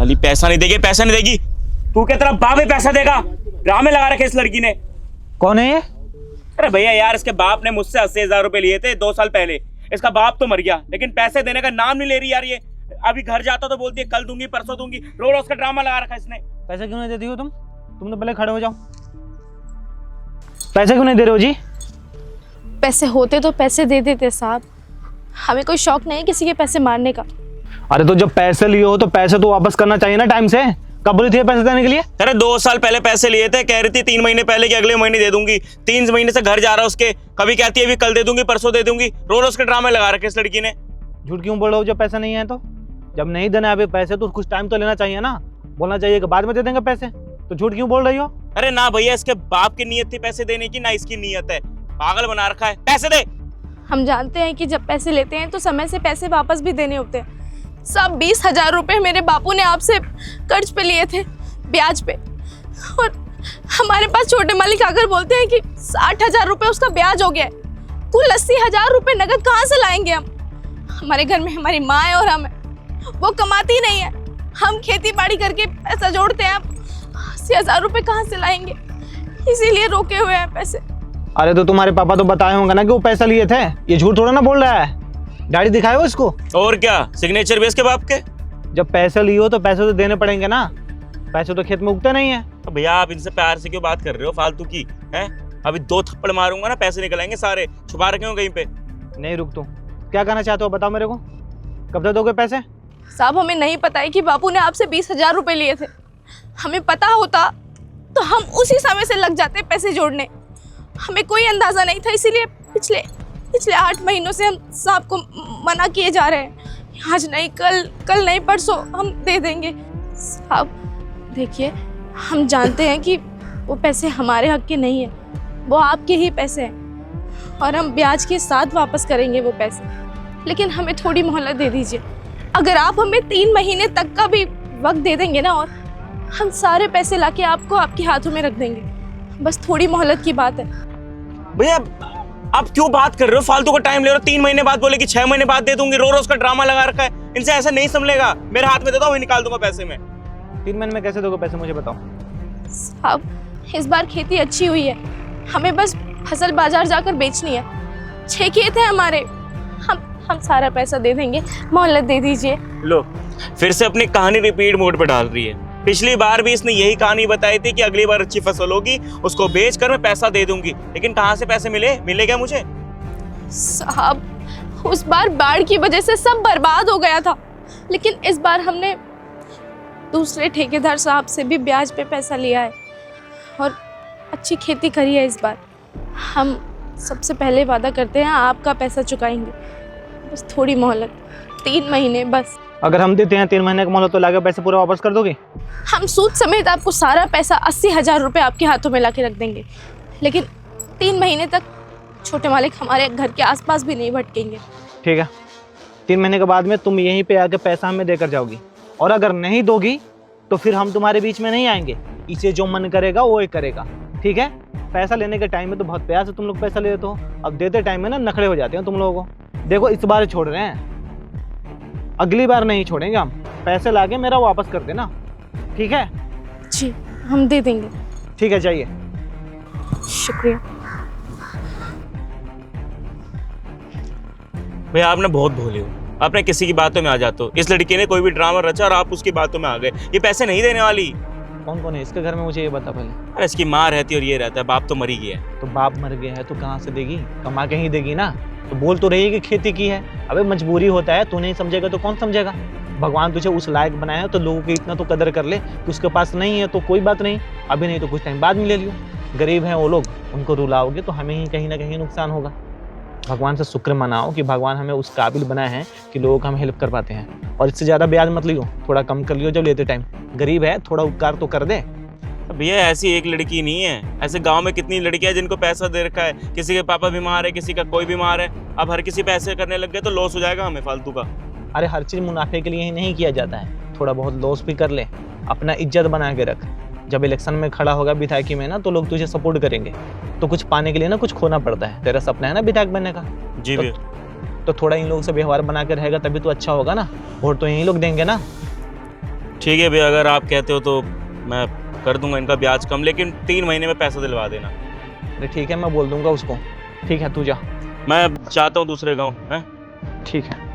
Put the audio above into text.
साली पैसा नहीं देगी, पैसा नहीं देगी। तू क्या तेरा बाप ही पैसा देगा? ड्रामे लगा रखे इस लड़की ने। कौन है ये? अरे भैया यार, इसके बाप ने मुझसे 80,000 रुपए लिए थे 2 साल पहले। इसका बाप तो मर गया, लेकिन पैसे देने का नाम नहीं ले रही यार ये। अभी घर जाता तो बोलती है कल दूंगी, परसों दूंगी। रोज उसका ड्रामा लगा रखा इसने। पैसे क्यों नहीं देती हो तुम? तुम तो पहले खड़े हो जाओ। पैसे क्यों नहीं दे रहे हो जी? पैसे होते तो पैसे दे देते साहब, हमें कोई शौक नहीं किसी के पैसे मारने का। अरे तो जब पैसे लिए हो तो पैसे तो वापस करना चाहिए ना टाइम से। कब बोली थी पैसे देने के लिए? अरे 2 साल पहले पैसे लिए थे, कह रही थी 3 महीने पहले कि अगले महीने दे दूंगी। 3 महीने से घर जा रहा उसके, कभी कहती है अभी कल दे दूंगी, परसों दे दूंगी। रोज उसके ड्रामे लगा रखे इस लड़की ने। झूठ क्यों बोल रहे हो जब पैसे नहीं है तो? जब नहीं देना है अभी पैसे तो कुछ टाइम तो लेना चाहिए ना। बोलना चाहिए कि बाद में दे देंगे पैसे। तो झूठ क्यों बोल रही हो? अरे ना भैया, इसके बाप की नीयत थी पैसे देने की, ना इसकी नीयत है। पागल बना रखा है। पैसे दे। हम जानते हैं कि जब पैसे लेते हैं तो समय से पैसे वापस भी देने होते हैं। सब 20,000 रुपए मेरे बापू ने आपसे कर्ज पे लिए थे, ब्याज पे। और हमारे पास छोटे मालिक आकर बोलते हैं कि 60,000 रुपए उसका ब्याज हो गया है। कुल 80,000 रुपए नगद कहाँ से लाएंगे हम? हमारे घर में हमारी माँ है और हम है, वो कमाती नहीं है। हम खेती बाड़ी करके पैसा जोड़ते हैं, 80,000 रुपए कहाँ से लाएंगे? इसीलिए रोके हुए हैं पैसे। अरे तो तुम्हारे पापा तो बताए होंगे ना कि वो पैसा लिए थे। ये झूठ थोड़ा ना बोल रहा है। गाड़ी दिखाए हो इसको? और क्या, सिग्नेचर भी इसके बाप के। जब पैसे लिए हो तो पैसे तो देने पड़ेंगे ना। पैसे तो खेत में उगते नहीं है। तो भैया आप इनसे प्यार से क्यों बात कर रहे हो फालतू की? हैं? अभी 2 थप्पड़ मारूंगा ना, पैसे निकल आएंगे सारे। छुपा रखे हो कहीं पे? नहीं रुक, तुम क्या कहना चाहते हो बताओ मेरे को। कब दे दोगे पैसे? साहब हमें नहीं पता है कि बापू ने आपसे 20,000 रुपए लिए थे। हमें पता होता तो हम उसी समय से लग जाते पैसे जोड़ने। हमें कोई अंदाजा नहीं था, इसीलिए पिछले 8 महीनों से हम साहब को मना किए जा रहे हैं। आज नहीं, कल नहीं, परसों हम दे देंगे। साहब देखिए, हम जानते हैं कि वो पैसे हमारे हक के नहीं है, वो आपके ही पैसे हैं और हम ब्याज के साथ वापस करेंगे वो पैसे। लेकिन हमें थोड़ी मोहलत दे दीजिए। अगर आप हमें 3 महीने तक का भी वक्त दे देंगे ना, और हम सारे पैसे लाके आपको आपके हाथों में रख देंगे। बस थोड़ी मोहलत की बात है। भैया आप क्यों बात कर रहे हो? फालतू का टाइम ले रहे हो। 3 महीने बाद बोले कि 6 महीने बाद दे दूंगी। रोज का ड्रामा लगा रखा है। इनसे ऐसा नहीं संभलेगा। मेरे हाथ में दे दो, मैं निकाल दूंगा पैसे में। 3 महीने में कैसे दोगे पैसे मुझे बताओ। साहब इस बार खेती अच्छी हुई है, हमें बस फसल बाजार जाकर बेचनी है। 6 खेत है हमारे, हम सारा पैसा दे देंगे। मोहलत दे दीजिए। लो, फिर से अपनी कहानी रिपीट मोड पे डाल रही है। पिछली बार भी इसने यही कहानी बताई थी कि अगली बार अच्छी फसल होगी, उसको बेचकर मैं पैसा दे दूंगी। लेकिन कहाँ से पैसे मिले क्या मुझे? साहब उस बार बाढ़ की वजह से सब बर्बाद हो गया था, लेकिन इस बार हमने दूसरे ठेकेदार साहब से भी ब्याज पे पैसा लिया है और अच्छी खेती करी है। इस बार हम सबसे पहले वादा करते हैं आपका पैसा चुकाएंगे। बस थोड़ी मोहलत, 3 महीने बस। अगर हम देते हैं 3 महीने का मोहलत तो लाके पैसे पूरे वापस कर दोगे? हम सूद समेत आपको सारा पैसा 80,000 रुपये आपके हाथों में लाके रख देंगे। लेकिन 3 महीने तक छोटे मालिक हमारे घर के आसपास भी नहीं भटकेंगे। ठीक है, 3 महीने के बाद में तुम यहीं पे आके पैसा हमें देकर जाओगी। और अगर नहीं दोगी तो फिर हम तुम्हारे बीच में नहीं आएंगे। इसे जो मन करेगा वो ही करेगा, ठीक है? पैसा लेने के टाइम में तो बहुत प्यार से तुम लोग पैसा लेते हो, अब देते टाइम में ना नखड़े हो जाते हैं तुम लोगों को। देखो इस बार छोड़ रहे हैं, अगली बार नहीं छोड़ेंगे हम। पैसे लाके मेरा वापस कर देना, ठीक है? जी हम दे देंगे। ठीक है, चाहिए। शुक्रिया। भैया आप ना बहुत भोले हो, आपने किसी की बातों में आ जाते हो। इस लड़की ने कोई भी ड्रामा रचा और आप उसकी बातों में आ गए। ये पैसे नहीं देने वाली। कौन कौन है इसके घर में मुझे ये बता पहले। अरे इसकी माँ रहती है और ये रहता है, बाप तो मर ही गया है। तो बाप मर गया है तो कहाँ से देगी? कमा के ही देगी ना। तो बोल तो रही है कि खेती की है। अबे मजबूरी होता है, तू नहीं समझेगा तो कौन समझेगा? भगवान तुझे उस लायक बनाया है तो लोगों की इतना तो कदर कर ले कि उसके पास नहीं है तो कोई बात नहीं, अभी नहीं तो कुछ टाइम बाद में ले लियो। गरीब हैं वो लोग, उनको रुलाओगे तो हमें ही कहीं ना कहीं नुकसान होगा। भगवान से शुक्र मनाओ कि भगवान हमें उस काबिल बनाए हैं कि लोगों का हम हेल्प कर पाते हैं। और इससे ज़्यादा ब्याज मत लियो, थोड़ा कम कर लियो जब लेते टाइम। गरीब है, थोड़ा उपकार तो कर दे। भैया ऐसी एक लड़की नहीं है, ऐसे गांव में कितनी लड़कियां हैं जिनको पैसा दे रखा है। किसी के पापा बीमार है, किसी का कोई बीमार है। अब हर किसी पैसे करने लग गए तो लॉस हो जाएगा हमें फालतू का। अरे हर चीज़ मुनाफे के लिए ही नहीं किया जाता है, थोड़ा बहुत लॉस भी कर ले। अपना इज्जत बना के रख। जब इलेक्शन में खड़ा होगा विधायकी में ना तो लोग तुझे सपोर्ट करेंगे। तो कुछ पाने के लिए ना कुछ खोना पड़ता है। तेरा सपना है ना विधायक बनने का। जी भैया। तो थोड़ा इन लोगों से व्यवहार बना के रहेगा तभी तो अच्छा होगा ना। वोट तो यही लोग देंगे ना। ठीक है भैया, अगर आप कहते हो तो मैं कर दूंगा इनका ब्याज कम, लेकिन 3 महीने में पैसा दिलवा देना। अरे ठीक है, मैं बोल दूंगा उसको। ठीक है, तू जा। मैं चाहता हूँ दूसरे गाँव है। ठीक है।